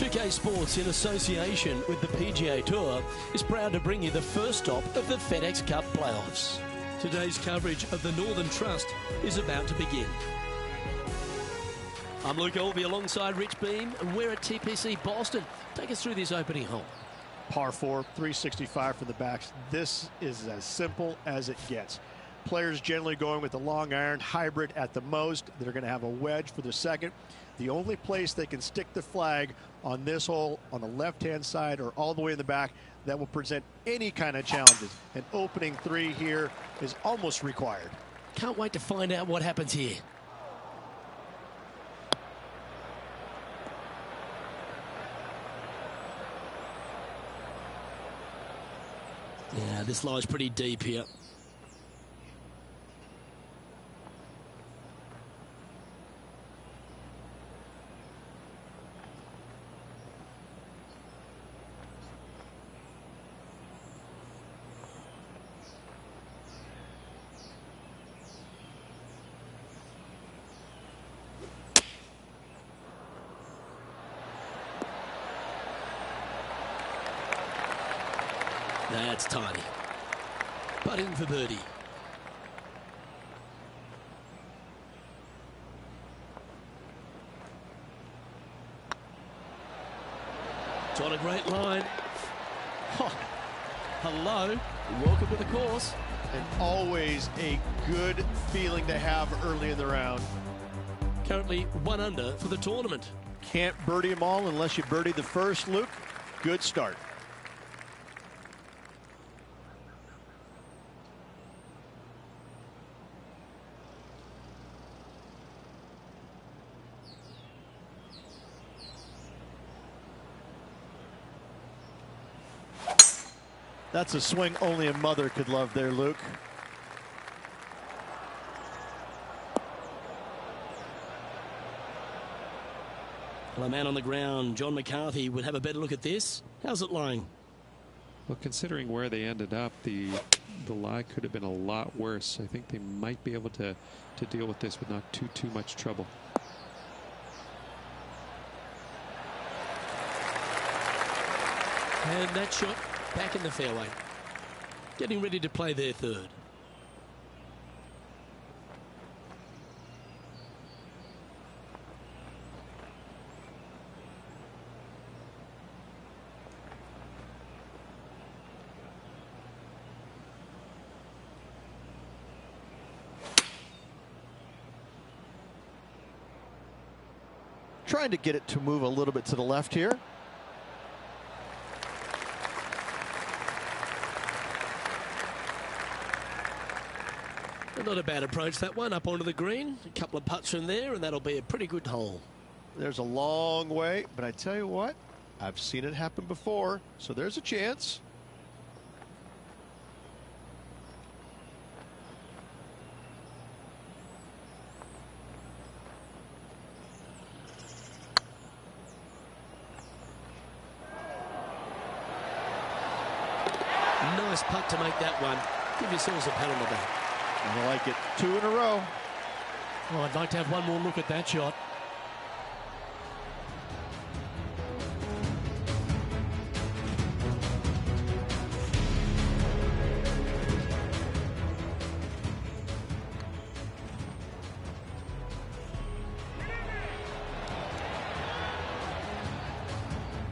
2K Sports, in association with the PGA Tour, is proud to bring you the first stop of the FedEx Cup playoffs. Today's coverage of the Northern Trust is about to begin. I'm Luke Elvey alongside Rich Beam, and we're at TPC Boston. Take us through this opening hole. Par 4, 365 for the backs. This is as simple as it gets. Players generally going with the long iron hybrid at the most. They're going to have a wedge for the second. The only place they can stick the flag on this hole on the left-hand side or all the way in the back that will present any kind of challenges. An opening three here is almost required. Can't wait to find out what happens here. Yeah, this lies pretty deep here. That's tiny. Putting for birdie. It's on a great line. Oh, hello. Welcome to the course. And always a good feeling to have early in the round. Currently 1 under for the tournament. Can't birdie them all unless you birdie the first, Luke. Good start. That's a swing only a mother could love there, Luke. Well, a man on the ground, John McCarthy, would have a better look at this. How's it lying? Well, considering where they ended up, the lie could have been a lot worse. I think they might be able to deal with this with not too much trouble. And that shot back in the fairway. Getting ready to play their third. Trying to get it to move a little bit to the left here. Not a bad approach, that one, up onto the green. A couple of putts from there, and that'll be a pretty good hole. There's a long way, but I tell you what, I've seen it happen before, so there's a chance. Nice putt to make that one. Give yourselves a pat on the back. I like it. 2 in a row. Oh, I'd like to have one more look at that shot.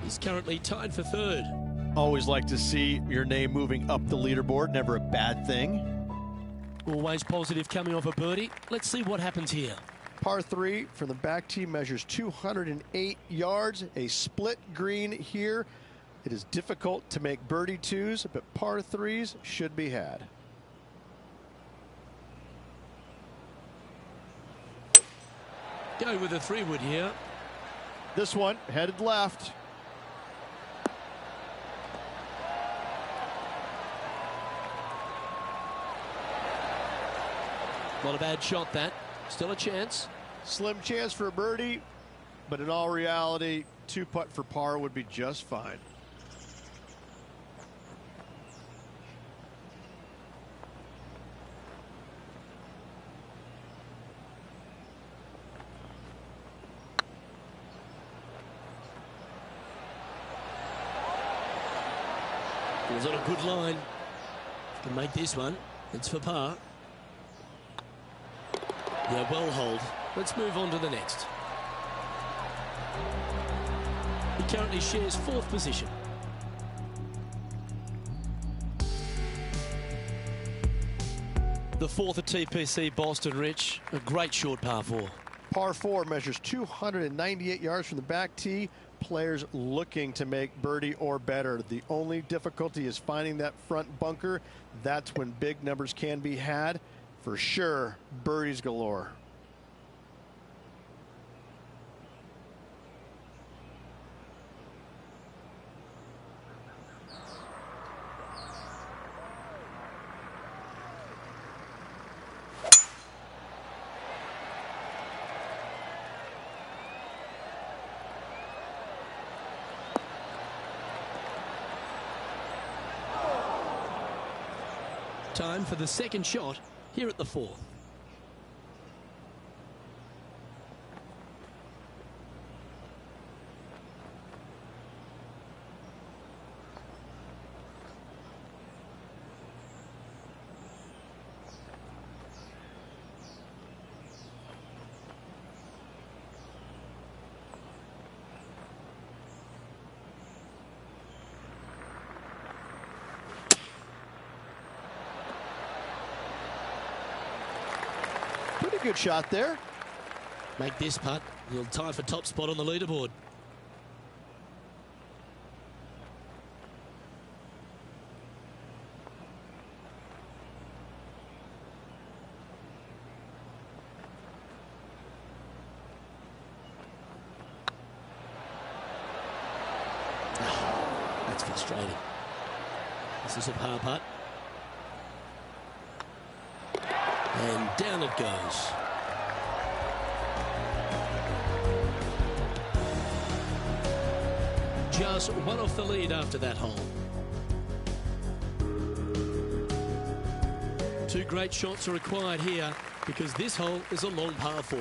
He's currently tied for third. Always like to see your name moving up the leaderboard. Never a bad thing. Always positive coming off a birdie. Let's see what happens here. Par 3 from the back tee measures 208 yards. A split green here. It is difficult to make birdie twos, but par 3s should be had. Go with a 3-wood here. This one headed left. Not a bad shot, that. Still a chance. Slim chance for a birdie, but in all reality, 2-putt for par would be just fine. He's on a good line. Can make this one. It's for par. Yeah, well hold. Let's move on to the next. He currently shares 4th position. The 4th at TPC Boston, Rich. A great short par 4. Par 4 measures 298 yards from the back tee. Players looking to make birdie or better. The only difficulty is finding that front bunker. That's when big numbers can be had. For sure, birdies galore. Time for the second shot here at the 4th. Pretty good shot there. Make this putt. He'll tie for top spot on the leaderboard. Oh, that's frustrating. This is a par putt. And down it goes. Just one off the lead after that hole. 2 great shots are required here because this hole is a long par 4.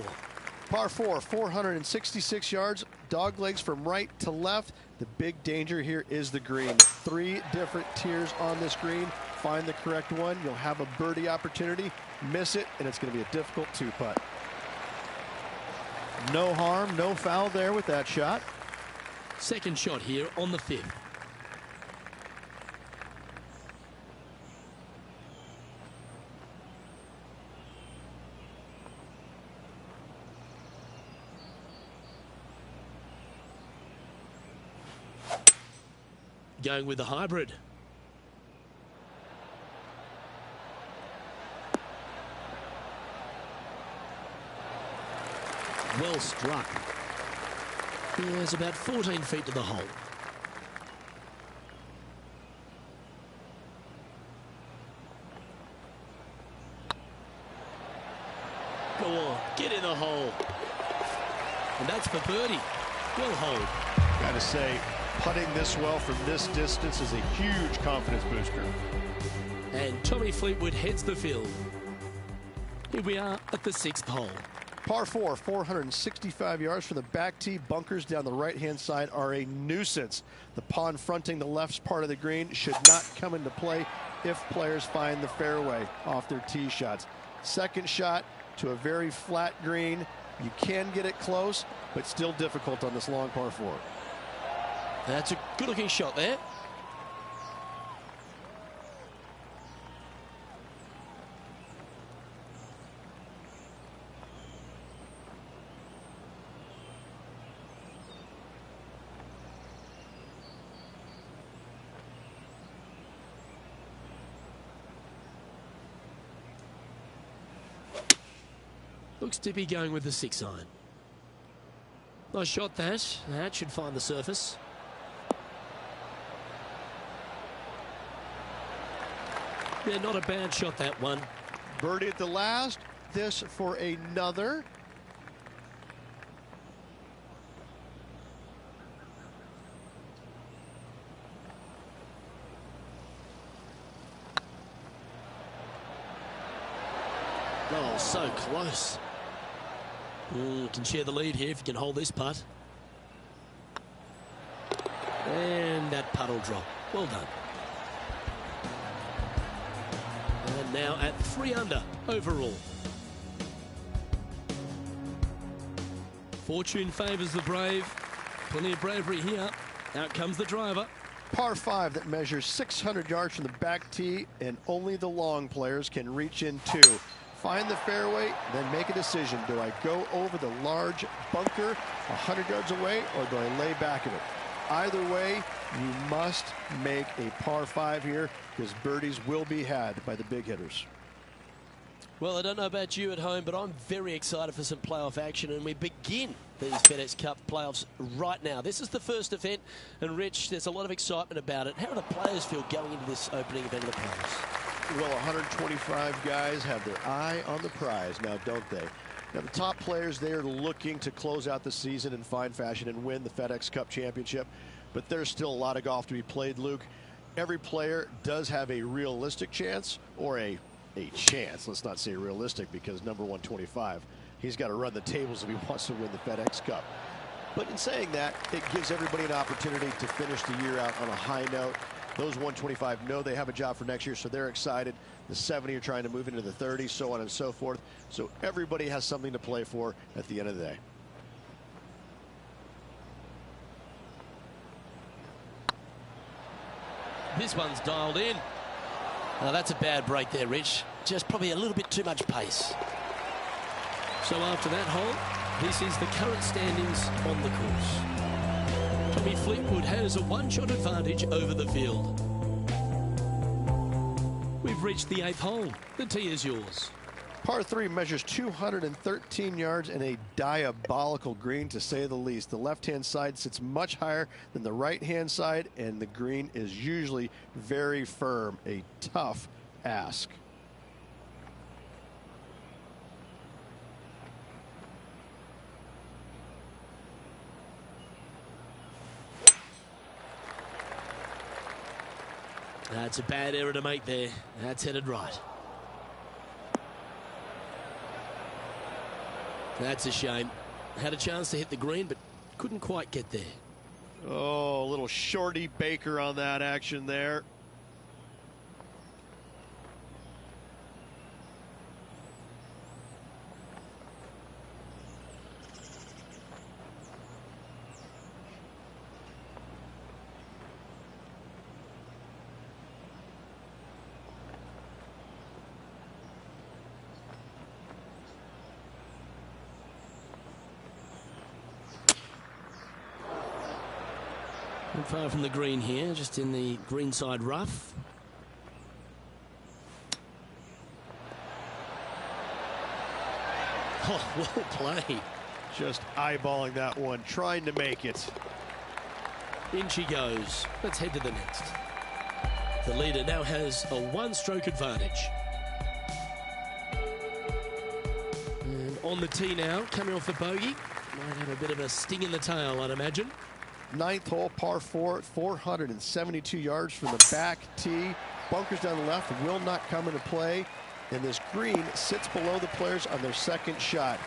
Par 4, 466 yards, dog legs from right to left. The big danger here is the green. 3 different tiers on this green. Find the correct one. You'll have a birdie opportunity. Miss it, and it's going to be a difficult 2-putt. No harm, no foul there with that shot. Second shot here on the 5th. Going with the hybrid. Well struck. There's about 14 feet to the hole. Go on, get in the hole. And that's for birdie. Well hold. Got to say, putting this well from this distance is a huge confidence booster. And Tommy Fleetwood heads the field. Here we are at the 6th hole. Par 4, 465 yards from the back tee. Bunkers down the right-hand side are a nuisance. The pond fronting the left part of the green should not come into play if players find the fairway off their tee shots. Second shot to a very flat green. You can get it close, but still difficult on this long par 4. That's a good-looking shot there. Looks to be going with the 6 iron. Nice shot that. That should find the surface. Yeah, not a bad shot, that one. Birdie at the last. This for another. Oh, so close. Can share the lead here if you can hold this putt. And that putt will drop. Well done. now at 3 under overall. Fortune favours the brave. Plenty of bravery here. Out comes the driver. Par 5 that measures 600 yards from the back tee, and only the long players can reach in two. Find the fairway, then make a decision. Do I go over the large bunker 100 yards away, or do I lay back in it? Either way, you must make a par 5 here, because birdies will be had by the big hitters. Well, I don't know about you at home, but I'm very excited for some playoff action, and we begin these FedEx Cup playoffs right now. This is the first event, and Rich, there's a lot of excitement about it. How do the players feel going into this opening event of the playoffs? Well, 125 guys have their eye on the prize now, don't they? Now, the top players, they are looking to close out the season in fine fashion and win the FedEx Cup Championship, but there's still a lot of golf to be played, Luke. Every player does have a realistic chance, or a chance. Let's not say realistic, because number 125, he's got to run the tables if he wants to win the FedEx Cup. But in saying that, it gives everybody an opportunity to finish the year out on a high note. Those 125 know they have a job for next year, so they're excited. The 70 are trying to move into the 30s, so on and so forth. So everybody has something to play for at the end of the day. This one's dialed in. Now that's a bad break there, Rich. Just probably a little bit too much pace. So after that hole, this is the current standings on the course. Tommy Fleetwood has a one-shot advantage over the field. We've reached the 8th hole. The tee is yours. Par 3 measures 213 yards and a diabolical green, to say the least. The left-hand side sits much higher than the right-hand side, and the green is usually very firm. A tough ask. That's a bad error to make there. That's headed right. That's a shame. Had a chance to hit the green, but couldn't quite get there. Oh, a little shorty Baker on that action there. Not far from the green here, just in the greenside rough. Oh, well played. Just eyeballing that one, trying to make it. In she goes. Let's head to the next. The leader now has a one-stroke advantage. And on the tee now, coming off the bogey. Might have a bit of a sting in the tail, I'd imagine. 9th hole, par 4, 472 yards from the back tee. Bunkers down the left will not come into play, and this green sits below the players on their second shot.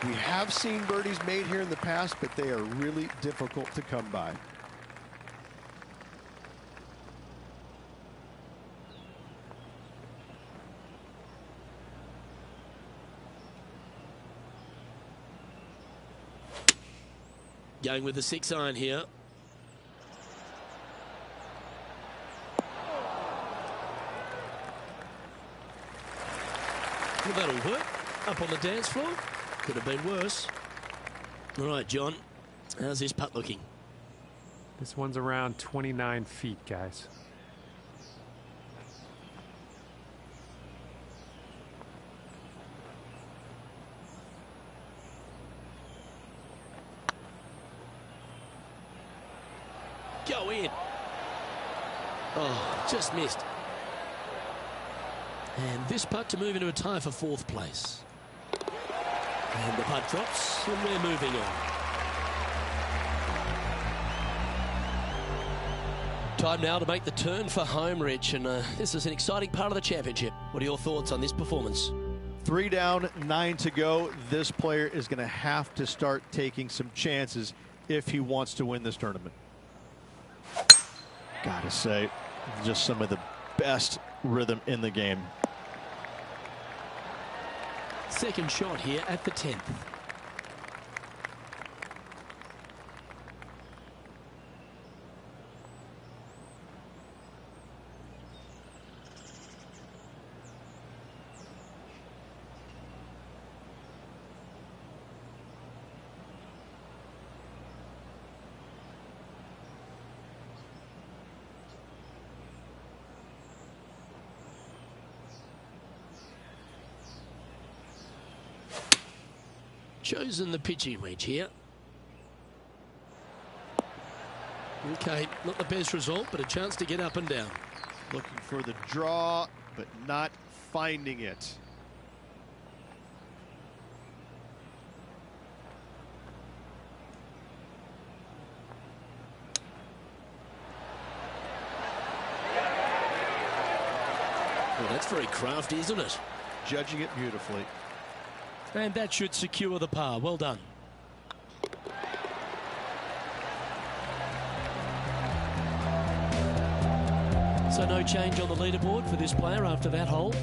We have seen birdies made here in the past, but they are really difficult to come by. Going with the 6-iron here. Well, that'll work. Up on the dance floor. Could have been worse. All right, John. How's this putt looking? This one's around 29 feet, guys. Go in. Oh, just missed. And this putt to move into a tie for 4th place. And the putt drops, and we're moving on. Time now to make the turn for home, Rich, and this is an exciting part of the championship. What are your thoughts on this performance? 3 down, 9 to go. This player is going to have to start taking some chances if he wants to win this tournament. Gotta say, just some of the best rhythm in the game. second shot here at the 10th. Chosen the pitching wedge here. Okay, not the best result, but a chance to get up and down. Looking for the draw, but not finding it. Well, that's very crafty, isn't it? Judging it beautifully. And that should secure the par. Well done. So no change on the leaderboard for this player after that hole.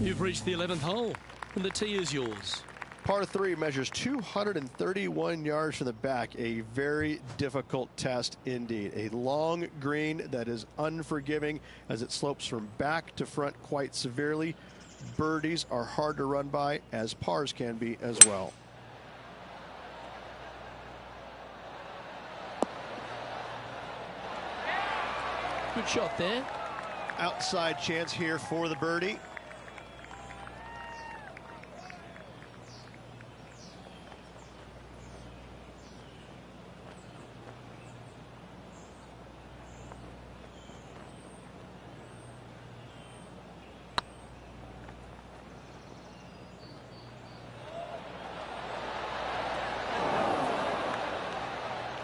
You've reached the 11th hole, and the tee is yours. Par 3 measures 231 yards from the back. A very difficult test indeed. A long green that is unforgiving as it slopes from back to front quite severely. Birdies are hard to run by, as pars can be as well. Good shot there. Outside chance here for the birdie.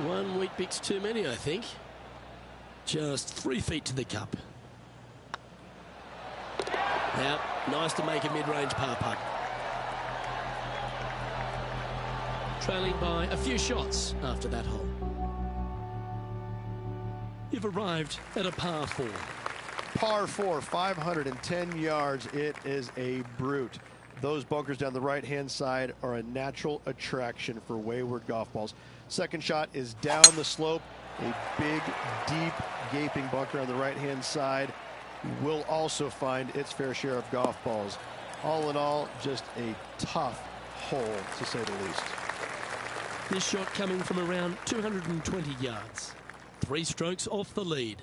One wheat bix too many, I think. Just 3 feet to the cup. Now, nice to make a mid-range par putt. Trailing by a few shots after that hole. You've arrived at a par 4. Par 4, 510 yards. It is a brute. Those bunkers down the right-hand side are a natural attraction for wayward golf balls. Second shot is down the slope. A big, deep, gaping bunker on the right-hand side will also find its fair share of golf balls. All in all, just a tough hole, to say the least. This shot coming from around 220 yards. 3 strokes off the lead.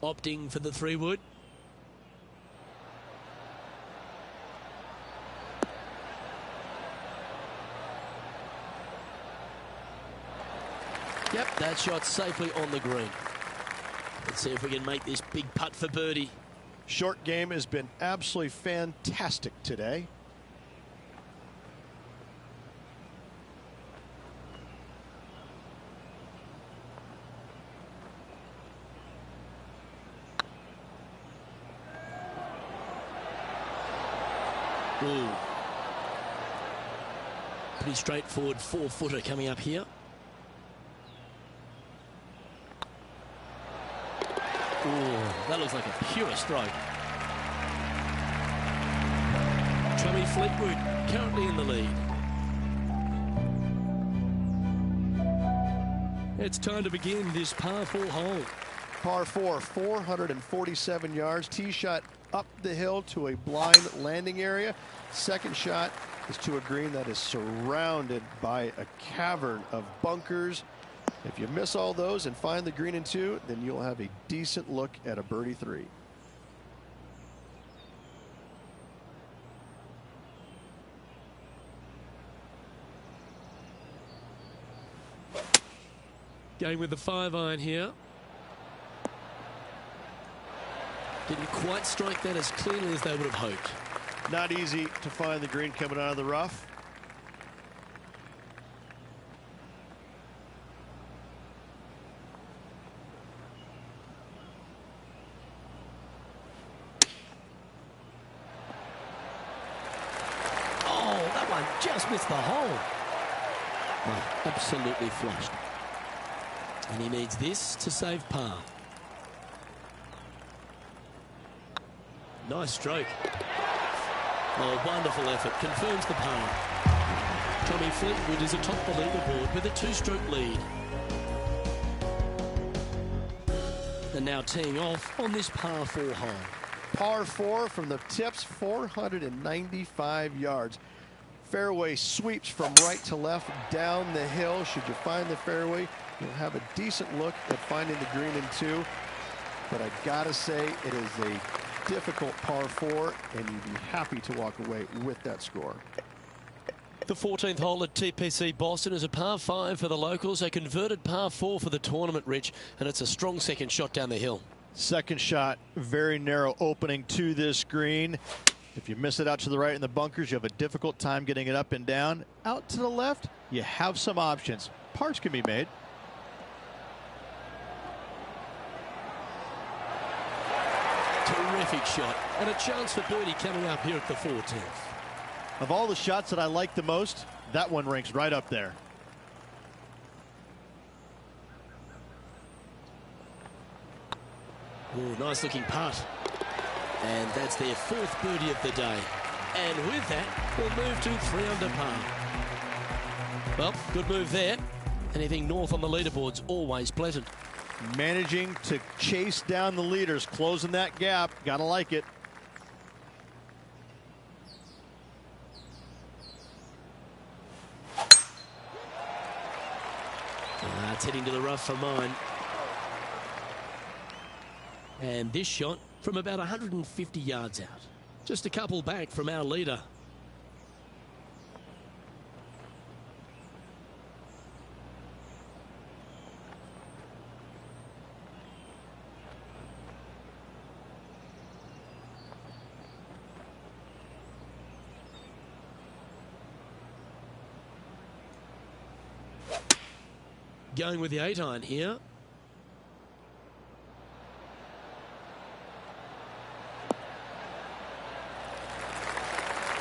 Opting for the 3-wood. Yep, that shot's safely on the green. Let's see if we can make this big putt for birdie. Short game has been absolutely fantastic today. Ooh. Pretty straightforward 4-footer coming up here. Ooh, that looks like a pure stroke. Tommy Fleetwood currently in the lead. It's time to begin this par 4 hole. Par 4, 447 yards. Tee shot up the hill to a blind landing area. Second shot is to a green that is surrounded by a cavern of bunkers. If you miss all those and find the green in 2, then you'll have a decent look at a birdie 3. Going with the 5-iron here. Didn't quite strike that as cleanly as they would have hoped. Not easy to find the green coming out of the rough. just missed the hole. Oh, absolutely flushed. And he needs this to save par. Nice stroke. Oh, wonderful effort. Confirms the par. Tommy Fleetwood is atop the leaderboard with a 2-stroke lead. And now teeing off on this par 4 hole. Par 4 from the tips, 495 yards. Fairway sweeps from right to left down the hill. Should you find the fairway, you'll have a decent look at finding the green in 2. But I gotta say, it is a difficult par 4, and you'd be happy to walk away with that score. The 14th hole at TPC Boston is a par 5 for the locals, a converted par 4 for the tournament, Rich, and it's a strong second shot down the hill. Second shot, very narrow opening to this green. If you miss it out to the right in the bunkers, you have a difficult time getting it up and down. Out to the left, you have some options. Pars can be made. Terrific shot, and a chance for birdie coming up here at the 14th. Of all the shots that I like the most, that one ranks right up there. Ooh, nice looking putt. And that's their 4th birdie of the day. And with that, we'll move to 3 under par. Well, good move there. Anything north on the leaderboard's always pleasant. Managing to chase down the leaders, closing that gap. Gotta like it. It's heading to the rough for mine. And this shot from about 150 yards out. Just a couple back from our leader. Going with the 8-iron here.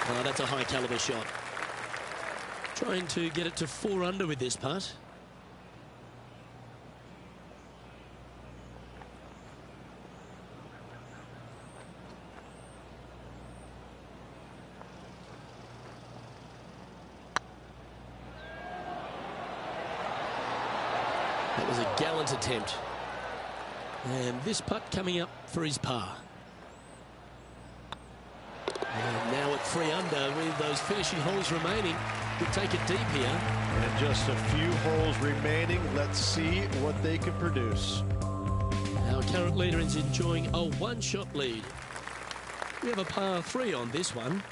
Oh, that's a high caliber shot. Trying to get it to 4 under with this putt. That was a gallant attempt. And this putt coming up for his par. And now at 3 under with those finishing holes remaining. Could take it deep here. And just a few holes remaining. Let's see what they can produce. Our current leader is enjoying a 1-shot lead. We have a par 3 on this one.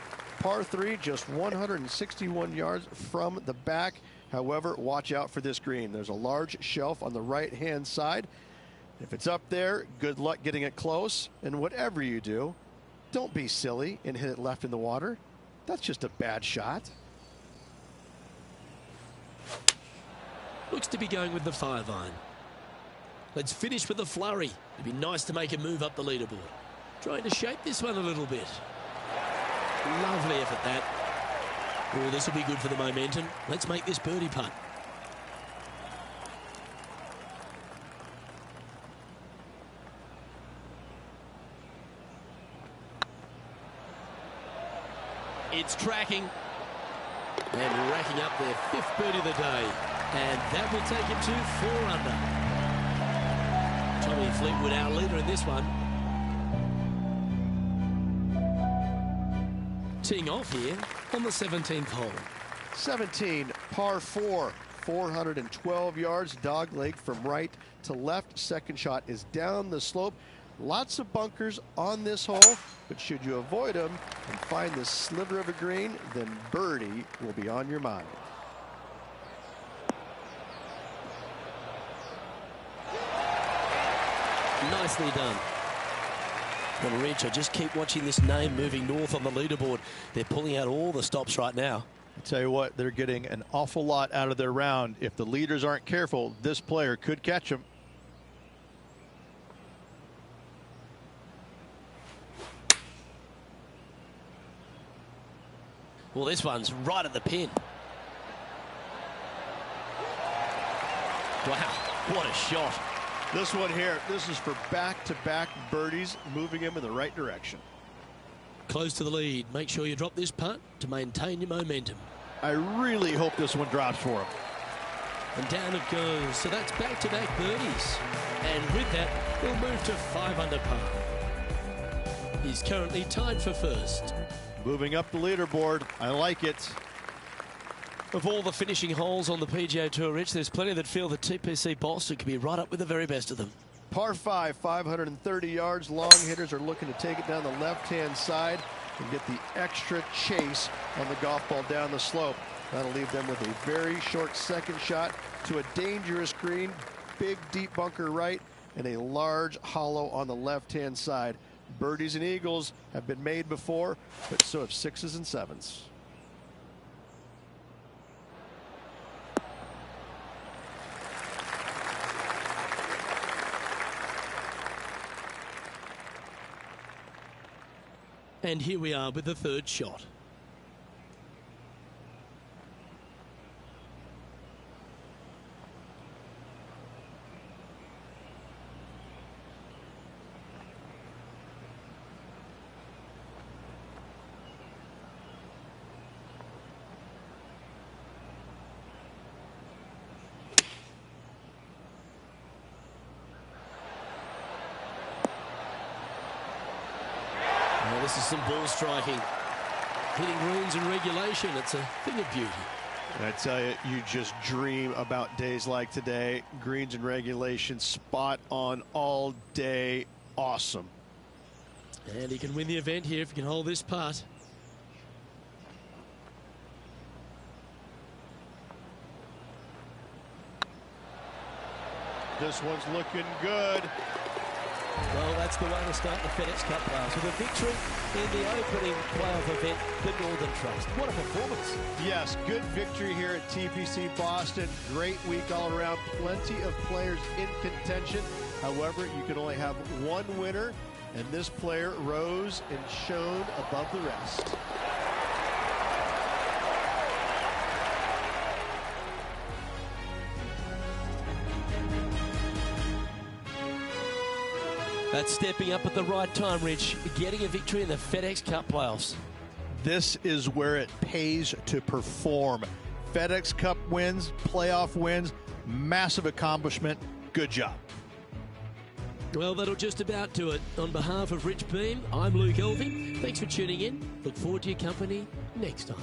Par 3, just 161 yards from the back. However, watch out for this green. There's a large shelf on the right-hand side. If it's up there, good luck getting it close. And whatever you do, don't be silly and hit it left in the water. That's just a bad shot. Looks to be going with the 5-iron. Let's finish with a flurry. It'd be nice to make a move up the leaderboard. Trying to shape this one a little bit. Lovely effort, that. Oh, this will be good for the momentum. Let's make this birdie putt. It's tracking. And racking up their 5th birdie of the day. And that will take him to 4 under. Tommy Fleetwood, our leader in this one. Teeing off here on the 17th hole. 17, par 4, 412 yards, dog leg from right to left. Second shot is down the slope. Lots of bunkers on this hole, but should you avoid them and find this sliver of a green, then birdie will be on your mind. Nicely done. And Rich, I just keep watching this name moving north on the leaderboard. They're pulling out all the stops right now. I tell you what, they're getting an awful lot out of their round. If the leaders aren't careful, this player could catch them. Well, this one's right at the pin. Wow, what a shot. This one here, this is for back-to-back birdies, moving him in the right direction. Close to the lead. Make sure you drop this putt to maintain your momentum. I really hope this one drops for him. And down it goes. So that's back-to-back birdies. And with that, we'll move to 5 under par. He's currently tied for first. Moving up the leaderboard. I like it. Of all the finishing holes on the PGA Tour, Rich, there's plenty that feel that TPC Boston could be right up with the very best of them. Par 5, 530 yards. Long hitters are looking to take it down the left-hand side and get the extra chase on the golf ball down the slope. That'll leave them with a very short second shot to a dangerous green, big deep bunker right, and a large hollow on the left-hand side. Birdies and eagles have been made before, but so have 6s and 7s. And here we are with the third shot. This is some ball striking. Hitting greens in regulation. It's a thing of beauty. And I tell you, you just dream about days like today. Greens in regulation, spot on all day. Awesome. And he can win the event here if he can hold this putt. This one's looking good. Well, that's the way to start the FedEx Cup playoffs, with a victory in the opening playoff event, the Northern Trust. What a performance. Yes, good victory here at TPC Boston. Great week all around. Plenty of players in contention. However, you can only have one winner, and this player rose and shone above the rest. That's stepping up at the right time, Rich, getting a victory in the FedEx Cup playoffs. This is where it pays to perform. FedEx Cup wins, playoff wins, massive accomplishment. Good job. Well, that'll just about do it. On behalf of Rich Beam, I'm Luke Elving. Thanks for tuning in. Look forward to your company next time.